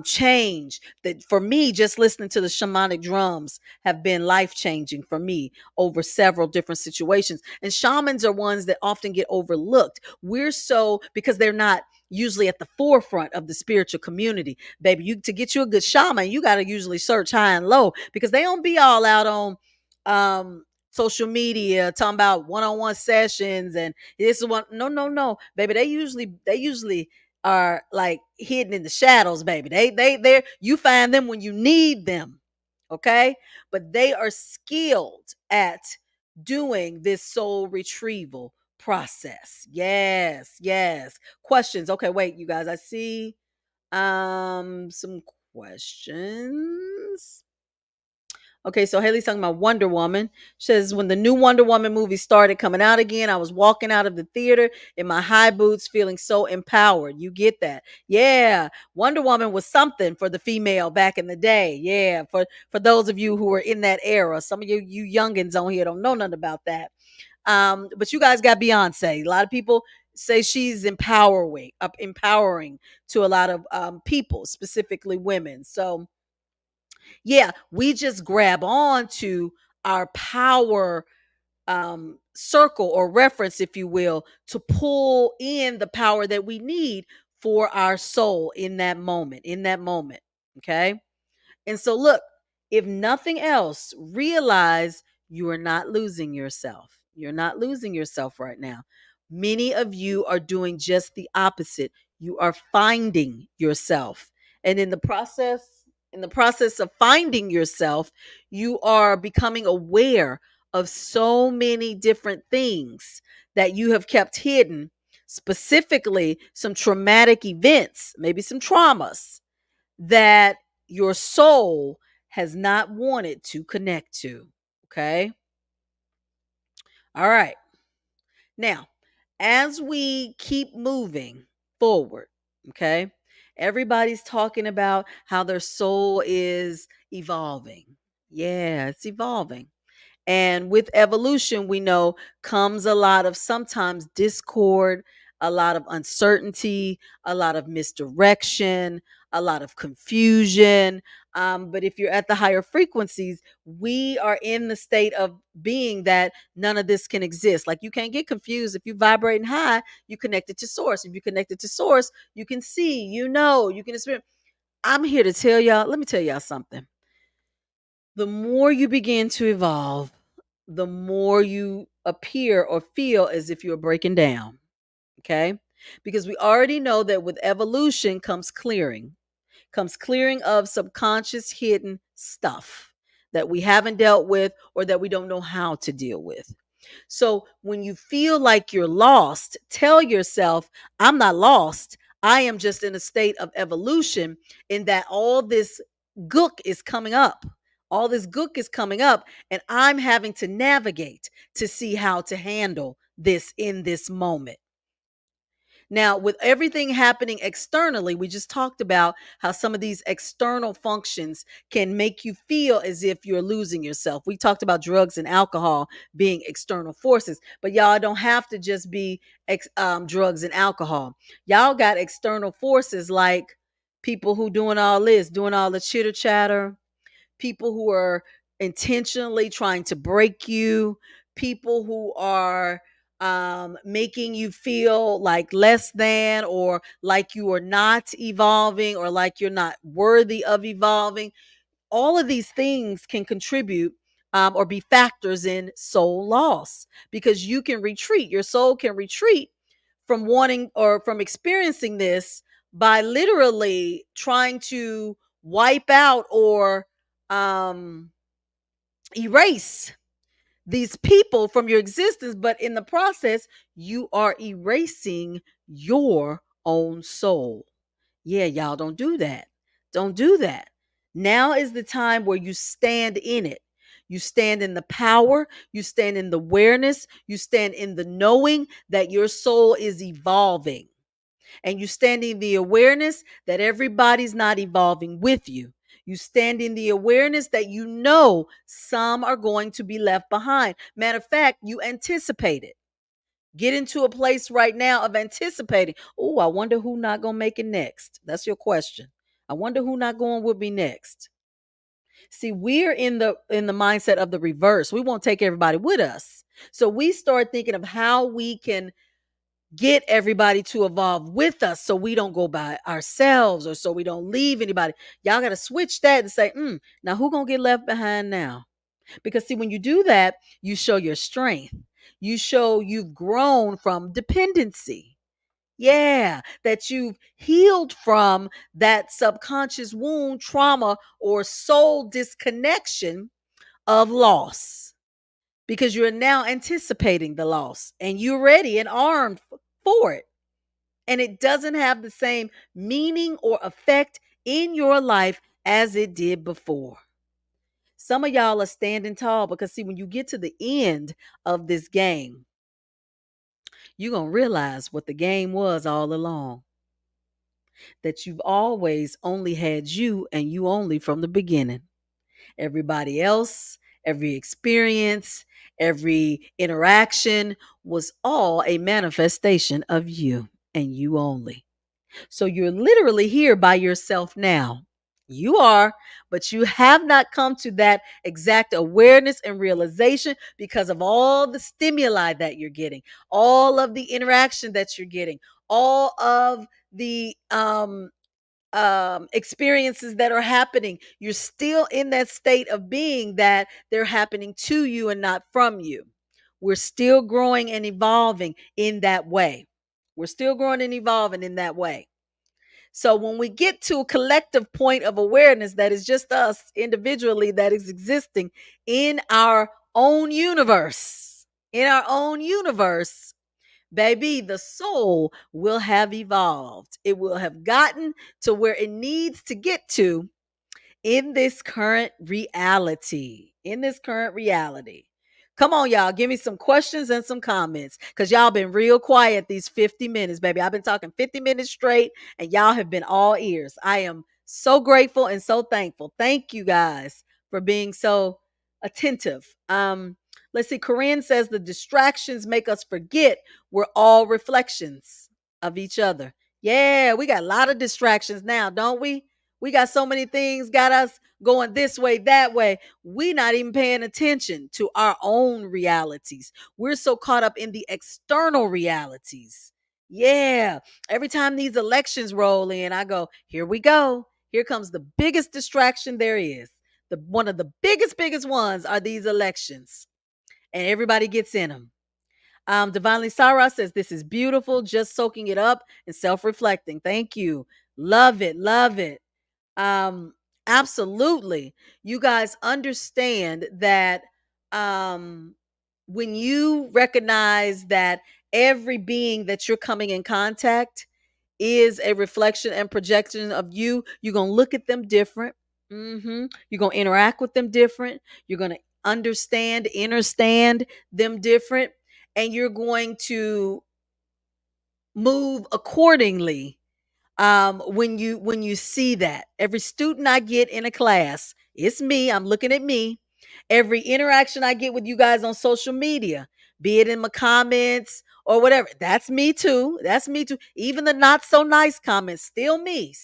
change that for me just listening to the shamanic drums have been life changing for me over several different situations. And shamans are ones that often get overlooked. We're so because they're not usually at the forefront of the spiritual community. Baby, you to get you a good shaman, you got to usually search high and low because they don't be all out on social media talking about one-on-one sessions and this is one. No, no, no, baby. They usually are like hidden in the shadows, baby. They you find them when you need them. Okay? But they are skilled at doing this soul retrieval process. Yes, yes. Questions. Okay, wait, you guys. I see some questions. Okay, so Haley's talking about Wonder Woman. She says when the new Wonder Woman movie started coming out again, I was walking out of the theater in my high boots feeling so empowered. You get that? Yeah. Wonder Woman was something for the female back in the day. Yeah, for those of you who were in that era. Some of you youngins on here don't know nothing about that. But you guys got Beyonce. A lot of people say she's empowering to a lot of people, specifically women. So yeah, we just grab on to our power circle or reference, if you will, to pull in the power that we need for our soul in that moment. In that moment. Okay. And so, look, if nothing else, realize you are not losing yourself. You're not losing yourself right now. Many of you are doing just the opposite. You are finding yourself. And in the process of finding yourself, you are becoming aware of so many different things that you have kept hidden, specifically some traumatic events, maybe some traumas that your soul has not wanted to connect to. Okay. All right. Now, as we keep moving forward, okay, everybody's talking about how their soul is evolving. Yeah, it's evolving. And with evolution, we know comes a lot of sometimes discord, a lot of uncertainty, a lot of misdirection, a lot of confusion. But if you're at the higher frequencies, we are in the state of being that none of this can exist. Like you can't get confused. If you're vibrating high, you connected to source. If you're connected to source, you can see, you can experience. I'm here to tell y'all, let me tell y'all something. The more you begin to evolve, the more you appear or feel as if you're breaking down. Okay. Because we already know that with evolution comes clearing of subconscious hidden stuff that we haven't dealt with or that we don't know how to deal with. So when you feel like you're lost, tell yourself, I'm not lost. I am just in a state of evolution in that all this gook is coming up. All this gook is coming up, and I'm having to navigate to see how to handle this in this moment. Now, with everything happening externally, we just talked about how some of these external functions can make you feel as if you're losing yourself. We talked about drugs and alcohol being external forces, but y'all don't have to just be drugs and alcohol. Y'all got external forces like people who doing all this, doing all the chitter chatter, people who are intentionally trying to break you, people who are making you feel like less than or like you are not evolving or like you're not worthy of evolving. All of these things can contribute or be factors in soul loss because you can retreat. Your soul can retreat from wanting or from experiencing this by literally trying to wipe out or um, erase these people from your existence, but in the process, you are erasing your own soul. Yeah, y'all don't do that. Don't do that. Now is the time where you stand in it. You stand in the power, you stand in the awareness, you stand in the knowing that your soul is evolving. And you stand in the awareness that everybody's not evolving with you. You stand in the awareness that you know some are going to be left behind. Matter of fact, you anticipate it. Get into a place right now of anticipating. Oh, I wonder who not gonna make it next. That's your question. I wonder who not going with me next. See, we're in the mindset of the reverse. We won't take everybody with us. So we start thinking of how we can get everybody to evolve with us so we don't go by ourselves or so we don't leave anybody. Y'all got to switch that and say, now who gonna get left behind now? Because see, when you do that, you show your strength. You show you've grown from dependency. Yeah, that you've healed from that subconscious wound, trauma, or soul disconnection of loss because you're now anticipating the loss and you're ready and armed for it. And it doesn't have the same meaning or effect in your life as it did before. Some of y'all are standing tall because, see, when you get to the end of this game, you're going to realize what the game was all along, that you've always only had you and you only from the beginning. Everybody else, every experience, every interaction was all a manifestation of you and you only. So you're literally here by yourself now. You are, but you have not come to that exact awareness and realization because of all the stimuli that you're getting, all of the interaction that you're getting, all of the experiences that are happening. You're still in that state of being that they're happening to you and not from you. We're still growing and evolving in that way. We're still growing and evolving in that way. So when we get to a collective point of awareness that is just us individually that is existing in our own universe, baby, the soul will have evolved. It will have gotten to where it needs to get to in this current reality. In this current reality. Come on, y'all. Give me some questions and some comments because y'all been real quiet these 50 minutes, baby. I've been talking 50 minutes straight and y'all have been all ears. I am so grateful and so thankful. Thank you guys for being so attentive. Let's see. Corinne says the distractions make us forget we're all reflections of each other. Yeah, we got a lot of distractions now, don't we? We got so many things got us going this way, that way. We not even paying attention to our own realities. We're so caught up in the external realities. Yeah. Every time these elections roll in, I go, here we go. Here comes the biggest distraction there is. The one of the biggest ones are these elections. And everybody gets in them. Divinely Sarah says, this is beautiful, just soaking it up and self-reflecting. Thank you. Love it. Love it. Um, Absolutely. You guys understand that when you recognize that every being that you're coming in contact is a reflection and projection of you, you're going to look at them different. You're going to interact with them different. You're going to understand them different. And you're going to move accordingly when you see that. Every student I get in a class, it's me, I'm looking at me. Every interaction I get with you guys on social media, be it in my comments or whatever, that's me too. That's me too. Even the not so nice comments, still me.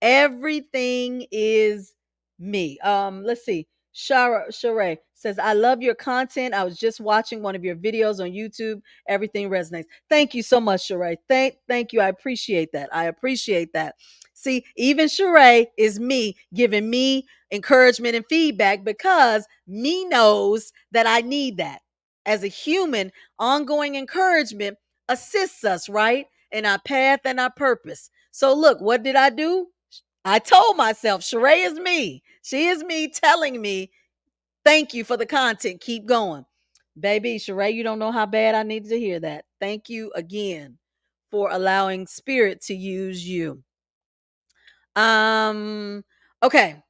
Everything is me. Let's see. Sheree says, I love your content. I was just watching one of your videos on YouTube. Everything resonates. Thank you so much, Sheree. Thank you. I appreciate that. I appreciate that. See, even Sheree is me giving me encouragement and feedback because me knows that I need that. As a human, ongoing encouragement assists us, right? In our path and our purpose. So look, what did I do? I told myself, Sheree is me. She is me telling me, thank you for the content. Keep going. Baby, Sheree, you don't know how bad I needed to hear that. Thank you again for allowing spirit to use you. Um, okay.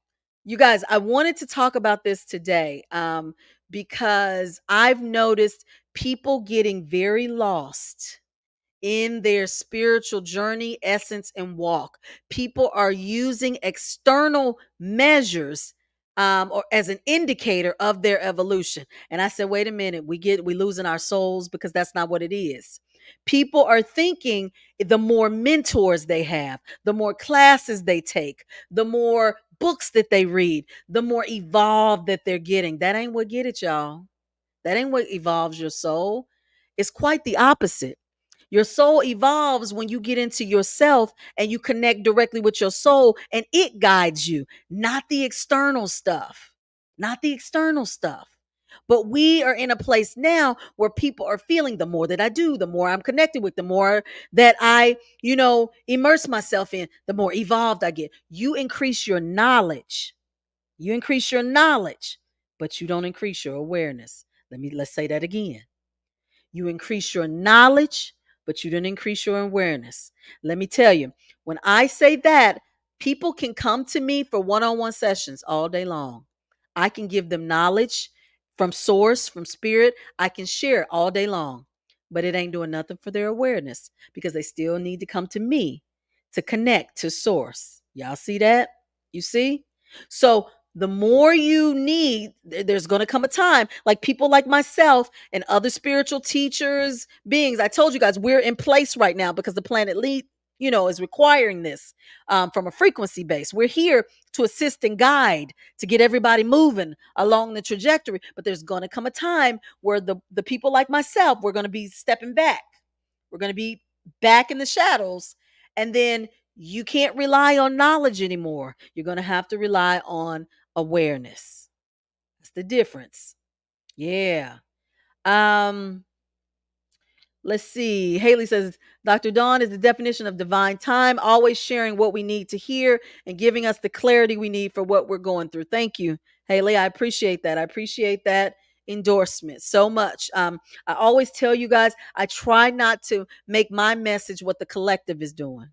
You guys, I wanted to talk about this today because I've noticed people getting very lost in their spiritual journey, essence, and walk. People are using external measures or as an indicator of their evolution. And I said, wait a minute, we losing our souls because that's not what it is. People are thinking the more mentors they have, the more classes they take, the more books that they read, the more evolved that they're getting. That ain't what get it, y'all. That ain't what evolves your soul. It's quite the opposite. Your soul evolves when you get into yourself and you connect directly with your soul and it guides you, not the external stuff. Not the external stuff. But we are in a place now where people are feeling the more that I do, the more I'm connected with, the more that I, immerse myself in, the more evolved I get. You increase your knowledge. You increase your knowledge, but you don't increase your awareness. Let's say that again. You increase your knowledge, but you didn't increase your awareness. Let me tell you, when I say that, people can come to me for one-on-one sessions all day long. I can give them knowledge from source, from spirit. I can share it all day long, but it ain't doing nothing for their awareness because they still need to come to me to connect to source. Y'all see that? You see? So the more you need, there's going to come a time like people like myself and other spiritual teachers, beings. I told you guys we're in place right now because the planet lead, is requiring this from a frequency base. We're here to assist and guide to get everybody moving along the trajectory. But there's going to come a time where the people like myself, we're going to be stepping back. We're going to be back in the shadows. And then you can't rely on knowledge anymore. You're going to have to rely on awareness. That's the difference. Yeah. Um, let's see. Haley says, Dr. Dawn is the definition of divine time, always sharing what we need to hear and giving us the clarity we need for what we're going through. Thank you, Haley. I appreciate that. I appreciate that endorsement so much. I always tell you guys, I try not to make my message what the collective is doing.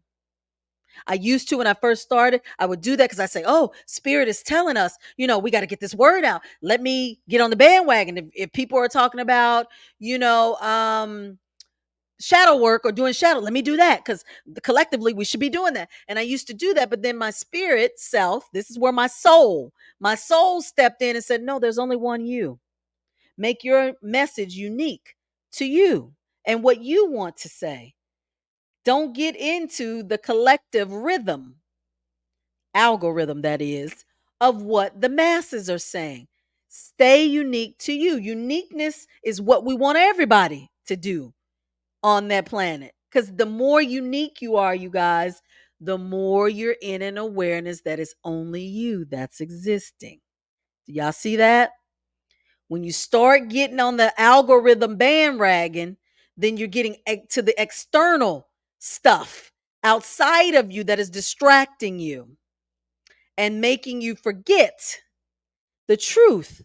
I used to when I first started. I would do that because I say, oh, spirit is telling us, we got to get this word out. Let me get on the bandwagon. If people are talking about, shadow work or doing shadow, let me do that because collectively we should be doing that. And I used to do that. But then my spirit self, this is where my soul stepped in and said, no, there's only one you. Make your message unique to you and what you want to say. Don't get into the collective rhythm, algorithm that is, of what the masses are saying. Stay unique to you. Uniqueness is what we want everybody to do on that planet. Because the more unique you are, you guys, the more you're in an awareness that is only you that's existing. Do y'all see that? When you start getting on the algorithm bandwagon, then you're getting to the external stuff outside of you that is distracting you and making you forget the truth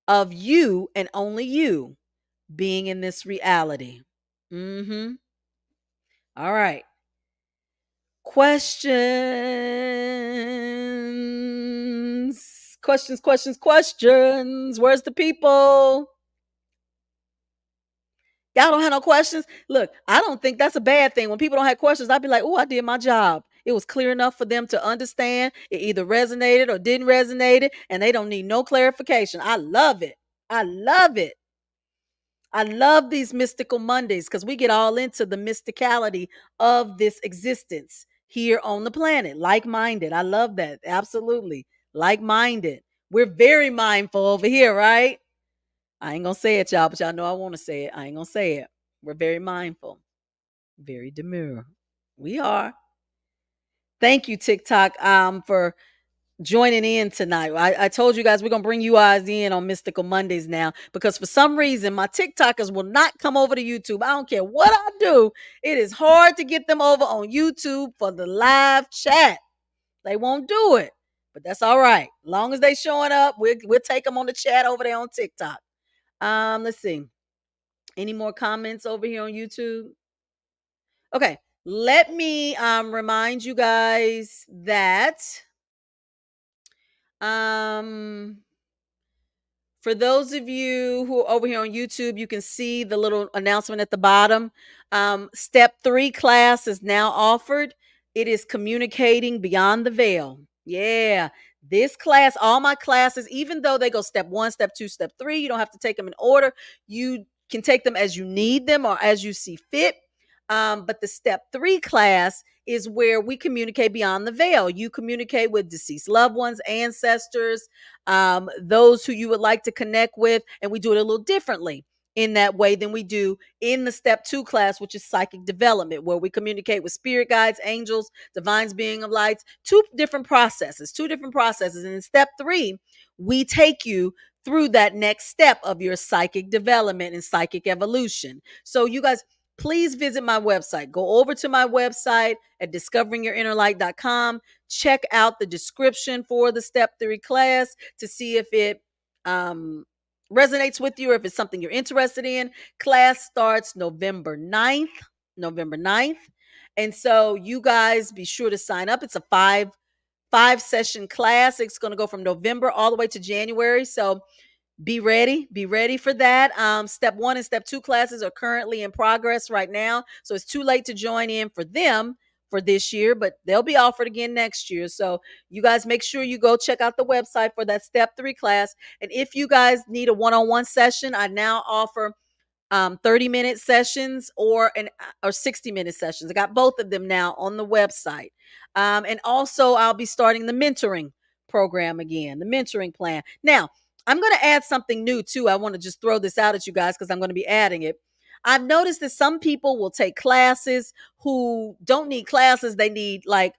of you and only you being in this reality. Mm-hmm. All right. Questions. Questions, questions, questions. Where's the people? Y'all don't have no questions? Look, I don't think that's a bad thing. When people don't have questions, I'd be like, oh, I did my job. It was clear enough for them to understand. It either resonated or didn't resonate, and they don't need no clarification. I love it. I love it. I love these mystical Mondays because we get all into the mysticality of this existence here on the planet. Like minded. I love that. Absolutely. Like minded. We're very mindful over here, right? I ain't going to say it, y'all, but y'all know I want to say it. I ain't going to say it. We're very mindful, very demure. We are. Thank you, TikTok, for joining in tonight. I told you guys we're gonna bring you guys in on Mystical Mondays now because for some reason my TikTokers will not come over to YouTube. I don't care what I do. It is hard to get them over on YouTube for the live chat. They won't do it, but that's all right. Long as they showing up, we'll take them on the chat over there on TikTok. Let's see. Any more comments over here on YouTube? Okay, let me remind you guys that um for those of you who are over here on YouTube, you can see the little announcement at the bottom. Step 3 class is now offered. It is communicating beyond the veil. Yeah. This class, all my classes, even though they go step 1, step 2, step 3, you don't have to take them in order. You can take them as you need them or as you see fit. But the step 3 class is where we communicate beyond the veil. You communicate with deceased loved ones, ancestors, those who you would like to connect with, and we do it a little differently in that way than we do in the step 2 class, which is psychic development, where we communicate with spirit guides, angels, divines, being of lights. Two different processes. And in step 3, we take you through that next step of your psychic development and psychic evolution. So you guys, please visit my website. Go over to my website at discoveringyourinnerlight.com. Check out the description for the step 3 class to see if it resonates with you or if it's something you're interested in. Class starts November 9th. November 9th. And so you guys be sure to sign up. It's a five session class. It's going to go from November all the way to January. So be ready for that. Step 1 and step 2 classes are currently in progress right now, so it's too late to join in for them for this year, but they'll be offered again next year. So you guys make sure you go check out the website for that step 3 class. And if you guys need a one-on-one session, I now offer 30-minute sessions or 60-minute sessions. I got both of them now on the website. And also I'll be starting the mentoring program again, the mentoring plan. Now, I'm going to add something new too. I want to just throw this out at you guys because I'm going to be adding it. I've noticed that some people will take classes who don't need classes. They need like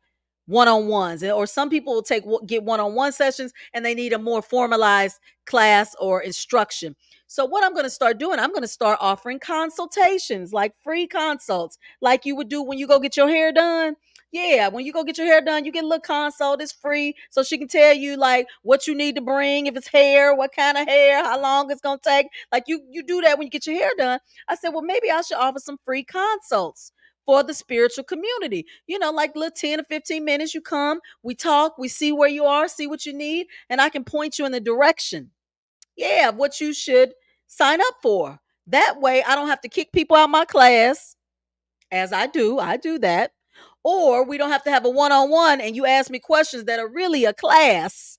one-on-ones, or some people will get one-on-one sessions and they need a more formalized class or instruction. So what I'm going to start doing, I'm going to start offering consultations, like free consults, like you would do when you go get your hair done. Yeah, when you go get your hair done, you get a little consult. It's free. So she can tell you like what you need to bring, if it's hair, what kind of hair, how long it's going to take. Like you do that when you get your hair done. I said, well, maybe I should offer some free consults for the spiritual community. Like little 10 or 15 minutes, you come, we talk, we see where you are, see what you need, and I can point you in the direction, yeah, of what you should sign up for. That way I don't have to kick people out of my class, as I do that. Or we don't have to have a one-on-one and you ask me questions that are really a class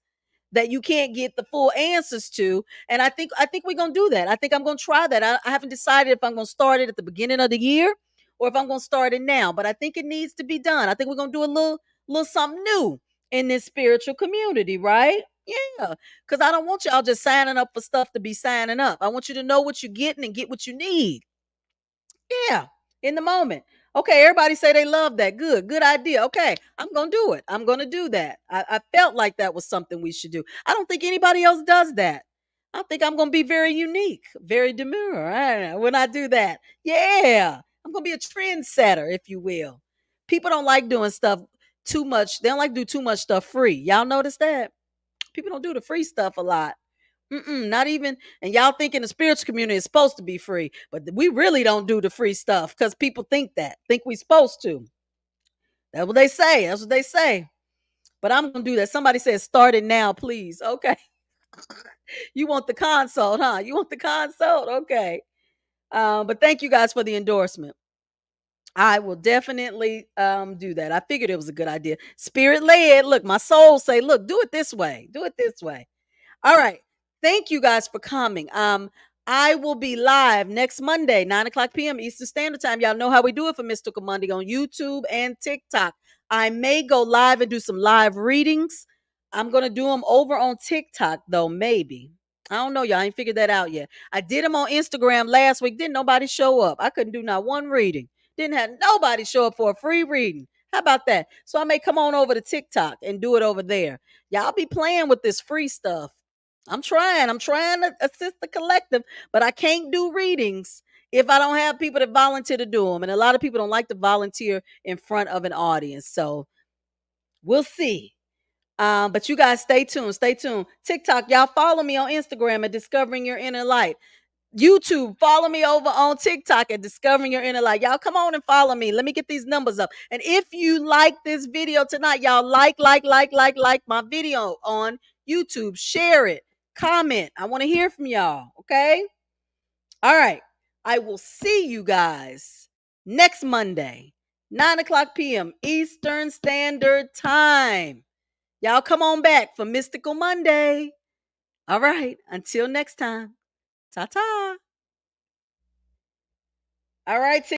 that you can't get the full answers to. And I think we're gonna do that. I think I'm gonna try that. I haven't decided if I'm gonna start it at the beginning of the year or if I'm gonna start it now, but I think it needs to be done. I think we're gonna do a little something new in this spiritual community, right? Yeah. Because I don't want y'all just signing up for stuff to be signing up. I want you to know what you're getting and get what you need. Yeah, in the moment. Okay, everybody say they love that. Good idea. Okay, I'm gonna do it. I'm gonna do that. I felt like that was something we should do. I don't think anybody else does that. I think I'm gonna be very unique, very demure. I don't know, when I do that. Yeah, I'm gonna be a trendsetter, if you will. People don't like doing stuff too much. They don't like do too much stuff free. Y'all notice that? People don't do the free stuff a lot. Not even, and y'all thinking the spiritual community is supposed to be free, but we really don't do the free stuff because people think we supposed to. That's what they say. That's what they say. But I'm gonna do that. Somebody says start it now, please. Okay. You want the consult, huh? You want the consult? Okay. But thank you guys for the endorsement. I will definitely do that. I figured it was a good idea. Spirit led. Look, my soul say, look, do it this way. Do it this way. All right. Thank you guys for coming. I will be live next Monday, 9 o'clock p.m. Eastern Standard Time. Y'all know how we do it for Mystical Monday on YouTube and TikTok. I may go live and do some live readings. I'm going to do them over on TikTok, though, maybe. I don't know, y'all. I ain't figured that out yet. I did them on Instagram last week. Didn't nobody show up. I couldn't do not one reading. Didn't have nobody show up for a free reading. How about that? So I may come on over to TikTok and do it over there. Y'all be playing with this free stuff. I'm trying. I'm trying to assist the collective, but I can't do readings if I don't have people that volunteer to do them. And a lot of people don't like to volunteer in front of an audience. So we'll see. But you guys stay tuned. Stay tuned. TikTok, y'all follow me on Instagram at Discovering Your Inner Light. YouTube, follow me over on TikTok at Discovering Your Inner Light. Y'all come on and follow me. Let me get these numbers up. And if you like this video tonight, y'all like my video on YouTube. Share it. Comment. I want to hear from y'all. Okay. All right. I will see you guys next Monday, 9 o'clock p.m. Eastern Standard Time. Y'all come on back for Mystical Monday. All right. Until next time. Ta ta. All right.